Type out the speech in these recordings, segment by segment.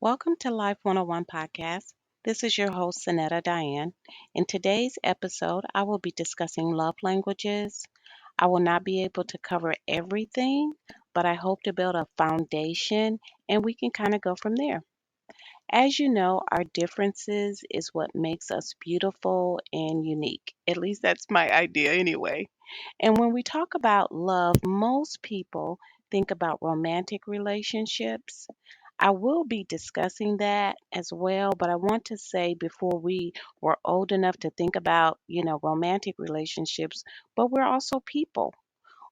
Welcome to Life 101 Podcast. This is your host, Sanetta Diane. In today's episode, I will be discussing love languages. I will not be able to cover everything, but I hope to build a foundation and we can kind of go from there. As you know, our differences is what makes us beautiful and unique. At least that's my idea anyway. And when we talk about love, most people think about romantic relationships. I will be discussing that as well, but I want to say before we were old enough to think about, romantic relationships, but we're also people.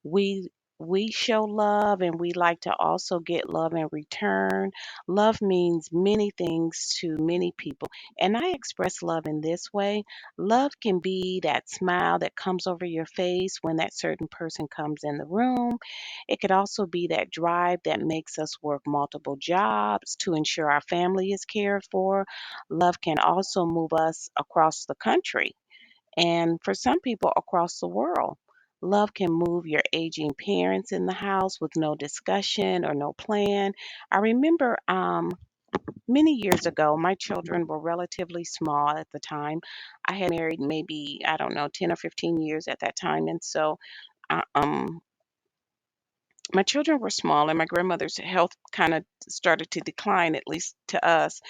We we show love and we like to also get love in return. Love means many things to many people, and I express love in this way. Love can be that smile that comes over your face when that certain person comes in the room. It could also be that drive that makes us work multiple jobs to ensure our family is cared for. Love can also move us across the country and for some people across the world. Love can move your aging parents in the house with no discussion or no plan. I remember many years ago, my children were relatively small at the time. I had married maybe, I don't know, 10 or 15 years at that time. And so uh, um, my children were small, and my grandmother's health kind of started to decline, at least to us,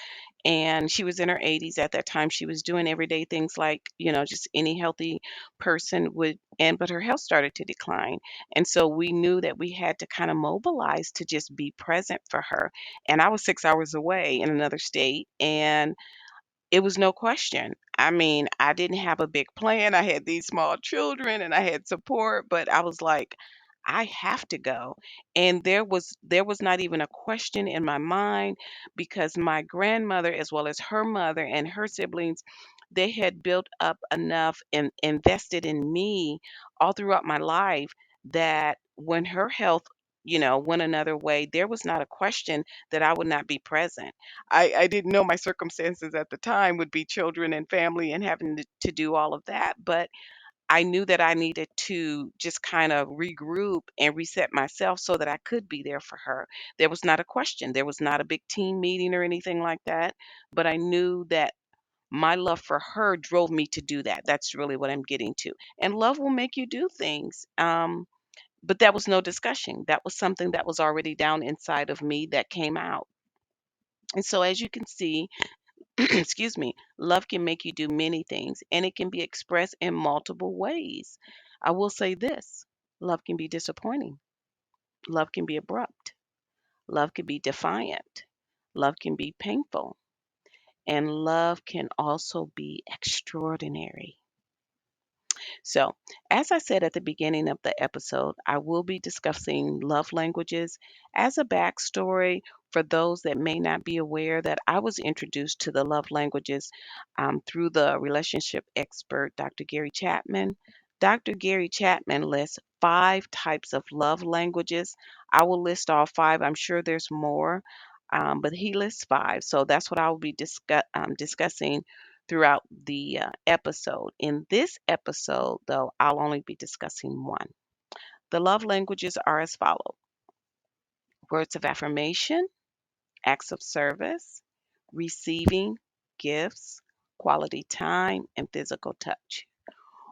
and she was in her 80s at that time. She was doing everyday things like, just any healthy person would, and but her health started to decline. And so we knew that we had to kind of mobilize to just be present for her. And I was 6 hours away in another state, and it was no question. I mean, I didn't have a big plan. I had these small children and I had support, but I was like, I have to go. And there was not even a question in my mind because my grandmother as well as her mother and her siblings, they had built up enough and invested in me all throughout my life that when her health, went another way, there was not a question that I would not be present. I didn't know my circumstances at the time would be children and family and having to do all of that, but I knew that I needed to just kind of regroup and reset myself so that I could be there for her. There was not a question. There was not a big team meeting or anything like that, but I knew that my love for her drove me to do that. That's really what I'm getting to. And love will make you do things. But that was no discussion. That was something that was already down inside of me that came out. And so, as you can see, excuse me, love can make you do many things and it can be expressed in multiple ways. I will say this: love can be disappointing, love can be abrupt, love can be defiant, love can be painful, and love can also be extraordinary. So, as I said at the beginning of the episode, I will be discussing love languages as a backstory for those that may not be aware that I was introduced to the love languages through the relationship expert, Dr. Gary Chapman. Dr. Gary Chapman lists 5 types of love languages. I will list all 5. I'm sure there's more, but he lists 5. So that's what I will be discussing throughout the episode. In this episode, though, I'll only be discussing one. The love languages are as follows: words of affirmation, acts of service, receiving gifts, quality time, and physical touch.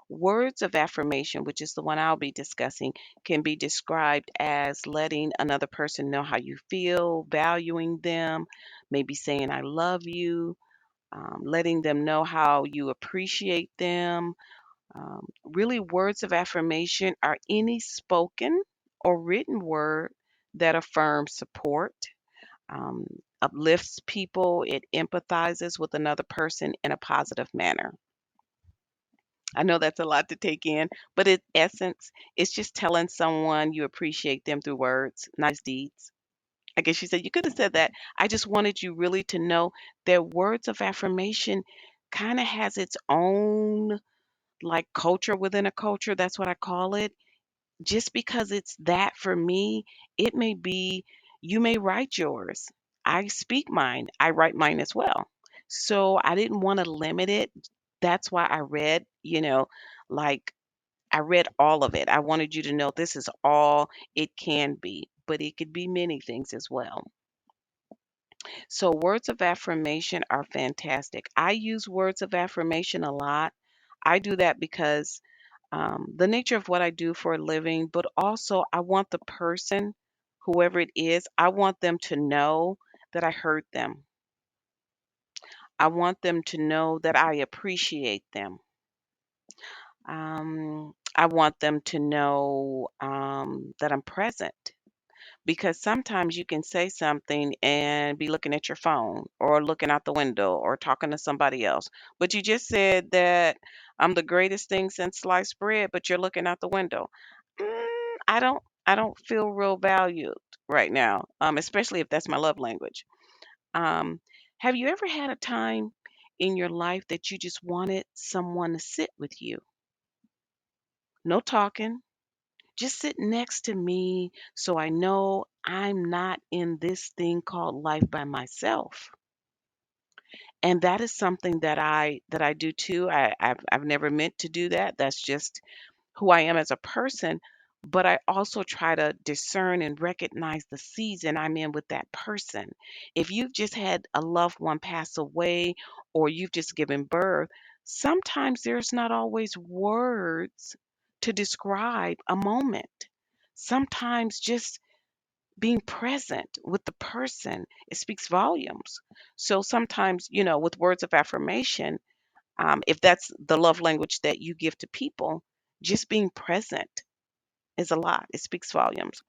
Words of affirmation, which is the one I'll be discussing, can be described as letting another person know how you feel, valuing them, maybe saying, I love you, letting them know how you appreciate them. Really, words of affirmation are any spoken or written word that affirms support, um, uplifts people, it empathizes with another person in a positive manner. I know that's a lot to take in, but in essence, it's just telling someone you appreciate them through words, nice deeds. I guess you said you could have said that. I just wanted you really to know that words of affirmation kind of has its own like culture within a culture. That's what I call it. Just because it's that for me, it may be you may write yours. I speak mine. I write mine as well. So I didn't want to limit it. That's why I read, like I read all of it. I wanted you to know this is all it can be, but it could be many things as well. So, words of affirmation are fantastic. I use words of affirmation a lot. I do that because the nature of what I do for a living, but also I want the person, whoever it is, I want them to know that I heard them. I want them to know that I appreciate them. I want them to know that I'm present because sometimes you can say something and be looking at your phone or looking out the window or talking to somebody else. But you just said that I'm the greatest thing since sliced bread, but you're looking out the window. I don't feel real valued right now, especially if that's my love language. Um, have you ever had a time in your life that you just wanted someone to sit with you? No talking, just sit next to me so I know I'm not in this thing called life by myself. And that is something that I do too. I've never meant to do that. That's just who I am as a person, but I also try to discern and recognize the season I'm in with that person. If you've just had a loved one pass away or you've just given birth, sometimes there's not always words to describe a moment. Sometimes just being present with the person, it speaks volumes. So sometimes, with words of affirmation, if that's the love language that you give to people, just being present is a lot. It speaks volumes.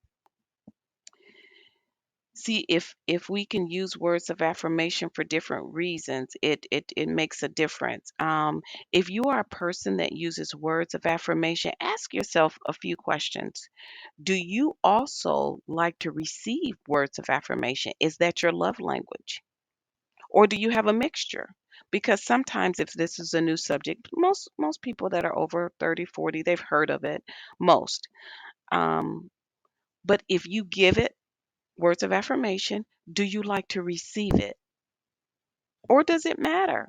See, if we can use words of affirmation for different reasons, it makes a difference. If you are a person that uses words of affirmation, ask yourself a few questions. Do you also like to receive words of affirmation? Is that your love language? Or do you have a mixture? Because sometimes if this is a new subject, most people that are over 30, 40, they've heard of it. Most. Um, but if you give it words of affirmation, do you like to receive it? Or does it matter?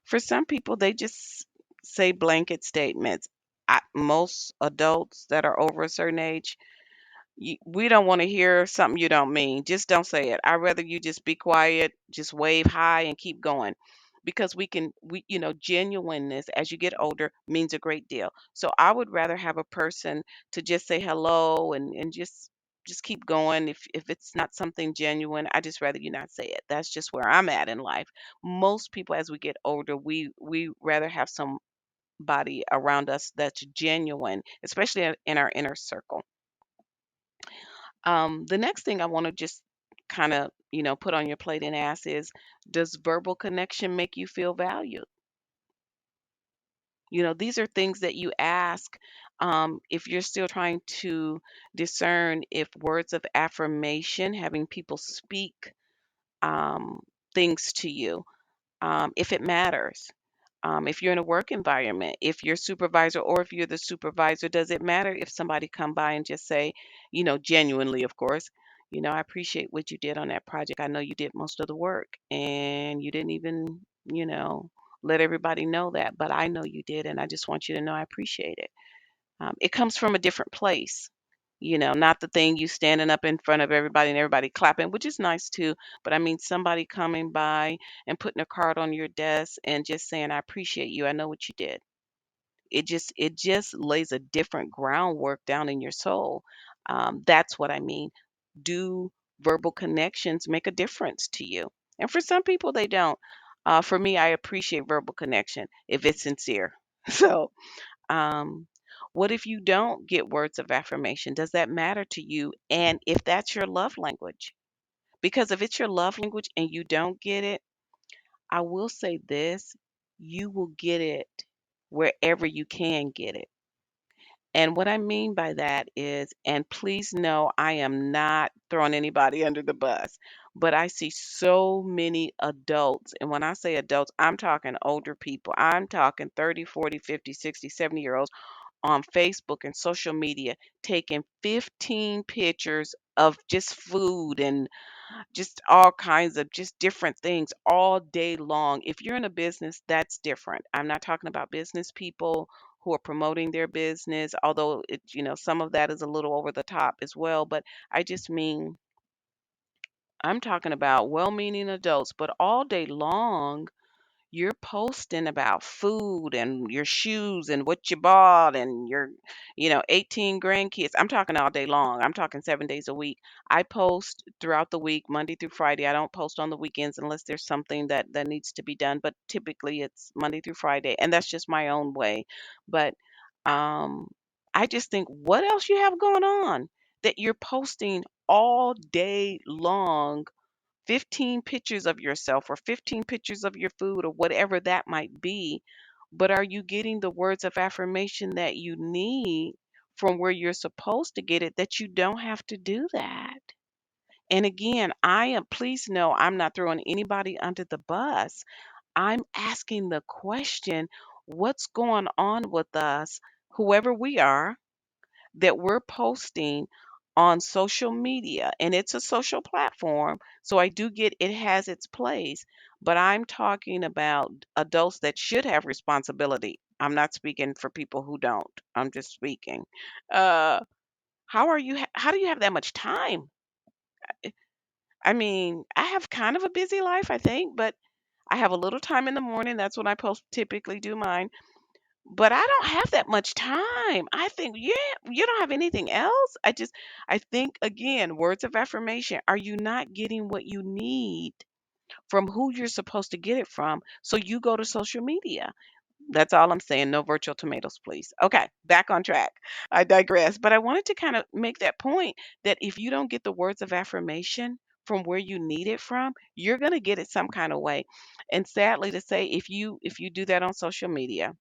For some people, they just say blanket statements. Most adults that are over a certain age, we don't want to hear something you don't mean. Just don't say it. I'd rather you just be quiet, just wave hi and keep going. Because genuineness as you get older means a great deal. So I would rather have a person to just say hello and just keep going. If it's not something genuine, I just rather you not say it. That's just where I'm at in life. Most people as we get older, we rather have somebody around us that's genuine, especially in our inner circle. The next thing I want to just kind of, put on your plate and ask is, does verbal connection make you feel valued? These are things that you ask if you're still trying to discern if words of affirmation, having people speak um, things to you, if it matters. If you're in a work environment, if you're supervisor or if you're the supervisor, does it matter if somebody come by and just say, genuinely, of course, I appreciate what you did on that project. I know you did most of the work and you didn't even, you know, let everybody know that, but I know you did, and I just want you to know I appreciate it. It comes from a different place. Not the thing you standing up in front of everybody and everybody clapping, which is nice too. But I mean, somebody coming by and putting a card on your desk and just saying, "I appreciate you. I know what you did." It just lays a different groundwork down in your soul. That's what I mean. Do verbal connections make a difference to you? And for some people, they don't. For me, I appreciate verbal connection if it's sincere. So um, what if you don't get words of affirmation? Does that matter to you? And if that's your love language? Because if it's your love language and you don't get it, I will say this, you will get it wherever you can get it. And what I mean by that is, and please know I am not throwing anybody under the bus, but I see so many adults. And when I say adults, I'm talking older people. I'm talking 30, 40, 50, 60, 70 year olds on Facebook and social media taking 15 pictures of just food and just all kinds of just different things all day long. If you're in a business, that's different. I'm not talking about business people who are promoting their business, although some of that is a little over the top as well. But I just mean I'm talking about well-meaning adults, but all day long you're posting about food and your shoes and what you bought and your, 18 grandkids. I'm talking all day long. I'm talking 7 days a week. I post throughout the week, Monday through Friday. I don't post on the weekends unless there's something that needs to be done. But typically it's Monday through Friday, and that's just my own way. But um, I just think, what else you have going on that you're posting all day long? 15 pictures of yourself or 15 pictures of your food or whatever that might be. But are you getting the words of affirmation that you need from where you're supposed to get it, that you don't have to do that? And again, please know I'm not throwing anybody under the bus. I'm asking the question, what's going on with us, whoever we are, that we're posting on social media, and it's a social platform, so I do get it has its place, but I'm talking about adults that should have responsibility. I'm not speaking for people who don't. I'm just speaking. Uh, how do you have that much time? I mean, I have kind of a busy life, I think, but I have a little time in the morning. That's when I post typically do mine. But I don't have that much time. I think, yeah, you don't have anything else? I think, again, words of affirmation. Are you not getting what you need from who you're supposed to get it from? So you go to social media. That's all I'm saying. No virtual tomatoes, please. Okay, back on track. I digress. But I wanted to kind of make that point that if you don't get the words of affirmation from where you need it from, you're going to get it some kind of way. And sadly to say, if you do that on social media,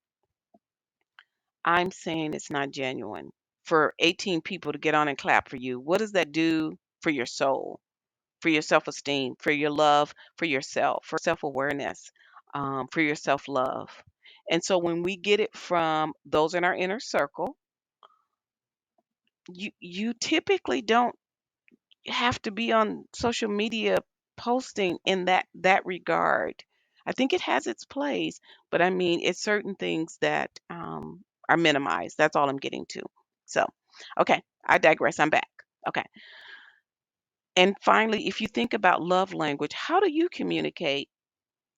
I'm saying it's not genuine. For 18 people to get on and clap for you, what does that do for your soul, for your self esteem, for your love, for yourself, for self awareness, for your self love? And so when we get it from those in our inner circle, you typically don't have to be on social media posting in that regard. I think it has its place, but I mean, it's certain things that are minimized. That's all I'm getting to. So, okay, I digress. I'm back. Okay. And finally, if you think about love language, how do you communicate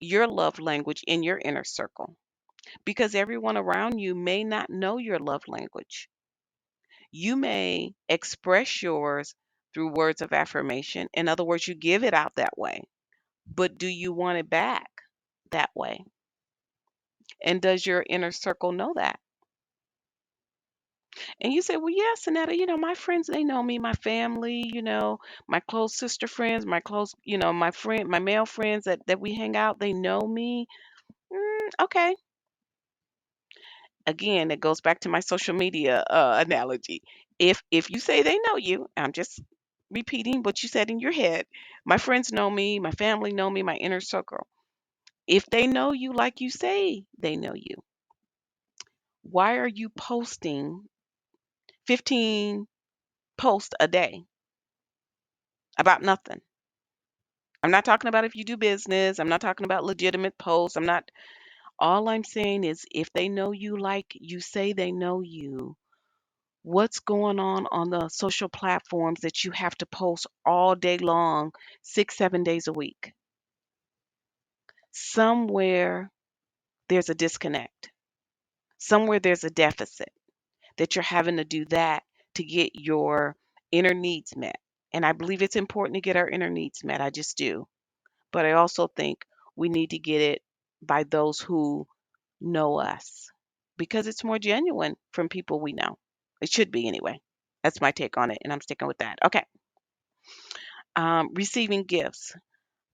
your love language in your inner circle? Because everyone around you may not know your love language. You may express yours through words of affirmation. In other words, you give it out that way. But do you want it back that way? And does your inner circle know that? And you say, well, yes, Annetta, my friends, they know me, my family, my close sister friends, my close, my male friends that we hang out, they know me. Okay. Again, it goes back to my social media analogy. If you say they know you, I'm just repeating what you said in your head. My friends know me, my family know me, my inner circle. If they know you like you say they know you, why are you posting 15 posts a day about nothing? I'm not talking about if you do business. I'm not talking about legitimate posts. All I'm saying is if they know you like you say they know you, what's going on the social platforms that you have to post all day long, 6, 7 days a week? Somewhere there's a disconnect. Somewhere there's a deficit that you're having to do that to get your inner needs met. And I believe it's important to get our inner needs met. I just do. But I also think we need to get it by those who know us because it's more genuine from people we know. It should be anyway. That's my take on it, and I'm sticking with that. Okay. Receiving gifts.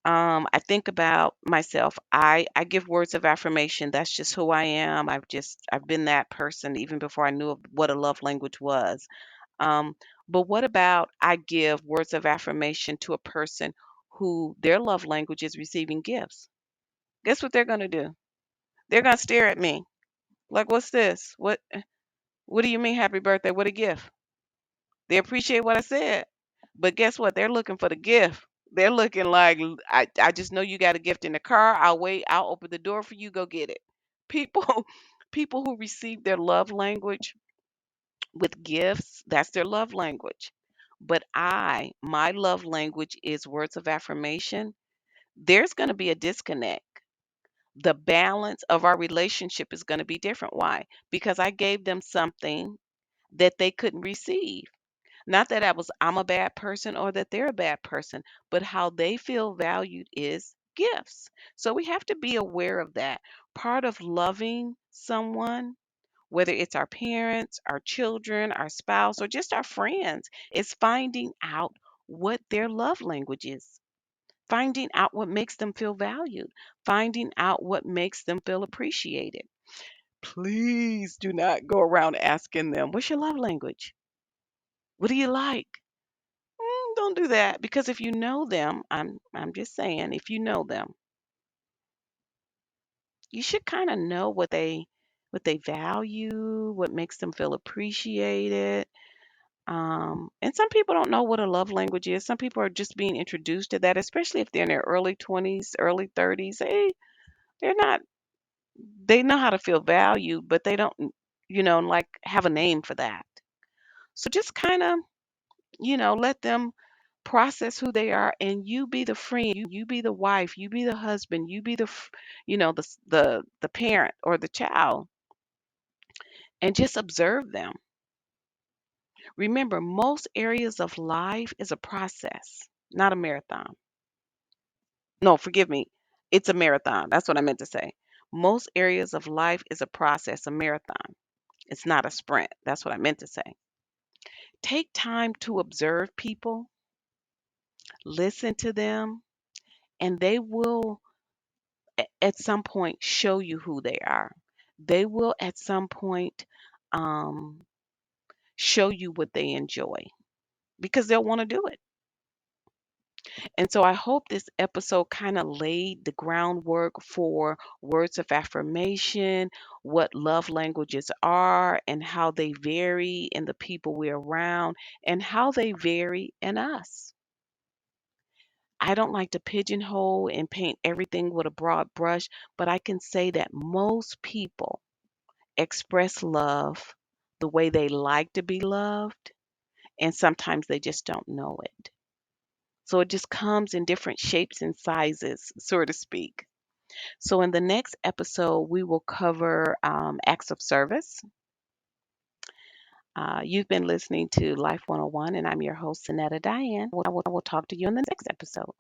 I think about myself. I give words of affirmation. That's just who I am. I've been that person even before I knew what a love language was. Um, but what about I give words of affirmation to a person who their love language is receiving gifts? Guess what they're going to do? They're going to stare at me like, "What's this? What do you mean happy birthday? What a gift?" They appreciate what I said. But guess what? They're looking for the gift. They're looking like, I just know you got a gift in the car. I'll wait. I'll open the door for you. Go get it." People people who receive their love language with gifts, that's their love language. but my love language is words of affirmation, there's going to be a disconnect. The balance of our relationship is going to be different. Why? Because I gave them something that they couldn't receive. Not that I'm a bad person or that they're a bad person, but how they feel valued is gifts. So we have to be aware of that. Part of loving someone, whether it's our parents, our children, our spouse, or just our friends, is finding out what their love language is. Finding out what makes them feel valued, finding out what makes them feel appreciated. Please do not go around asking them, "What's your love language? What do you like?" Don't do that because if you know them, I'm just saying, if you know them, you should kind of know what they value, what makes them feel appreciated. And some people don't know what a love language is. Some people are just being introduced to that, especially if they're in their early 20s, early 30s. They're not they know how to feel valued, but they don't, like have a name for that. So just kind of, let them process who they are and you be the friend, you be the wife, you be the husband, you be the parent or the child and just observe them. Remember, most areas of life is a process, not a marathon. No, forgive me. It's a marathon. That's what I meant to say. Most areas of life is a process, a marathon. It's not a sprint. That's what I meant to say. Take time to observe people, listen to them, and they will at some point show you who they are. They will at some point um, show you what they enjoy because they'll want to do it. And so I hope this episode kind of laid the groundwork for words of affirmation, what love languages are, and how they vary in the people we're around, and how they vary in us. I don't like to pigeonhole and paint everything with a broad brush, but I can say that most people express love the way they like to be loved, and sometimes they just don't know it. So it just comes in different shapes and sizes, so to speak. So in the next episode, we will cover acts of service. You've been listening to Life 101, and I'm your host, Sanetta Diane. I will talk to you in the next episode.